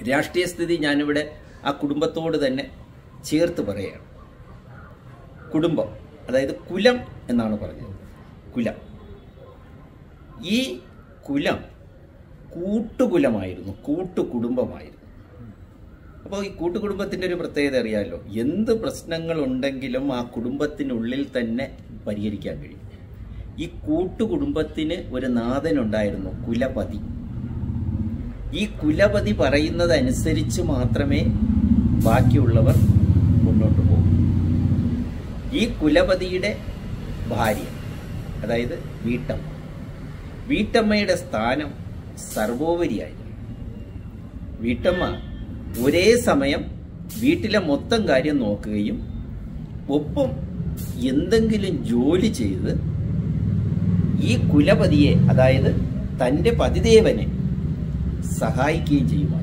രാഷ്ട്രീയ സ്ഥിതി ഞാനിവിടെ ആ കുടുംബത്തോട് തന്നെ ചേർത്ത് പറയുകയാണ്. കുടുംബം, അതായത് കുലം എന്നാണ് പറഞ്ഞത്. കുലം, ഈ കുലം കൂട്ടുകുലമായിരുന്നു, കൂട്ടുകുടുംബമായിരുന്നു. അപ്പോൾ ഈ കൂട്ടുകുടുംബത്തിൻ്റെ ഒരു പ്രത്യേകത അറിയാമല്ലോ, എന്ത് പ്രശ്നങ്ങളുണ്ടെങ്കിലും ആ കുടുംബത്തിനുള്ളിൽ തന്നെ പരിഹരിക്കാൻ കഴിയും. ഈ കൂട്ടുകുടുംബത്തിന് ഒരു നാഥനുണ്ടായിരുന്നു, കുലപതി. ഈ കുലപതി പറയുന്നതനുസരിച്ച് മാത്രമേ ബാക്കിയുള്ളവർ മുന്നോട്ട് പോകും. ഈ കുലപതിയുടെ ഭാര്യ, അതായത് വീട്ടമ്മ, വീട്ടമ്മയുടെ സ്ഥാനം സർവോപരിയായിരുന്നു. വീട്ടമ്മ ഒരേ സമയം വീട്ടിലെ മൊത്തം കാര്യം നോക്കുകയും ഒപ്പം എന്തെങ്കിലും ജോലി ചെയ്ത് ഈ കുലപതിയെ, അതായത് തൻ്റെ പതിദേവനെ സഹായിക്കുകയും ചെയ്യുമായിരുന്നു.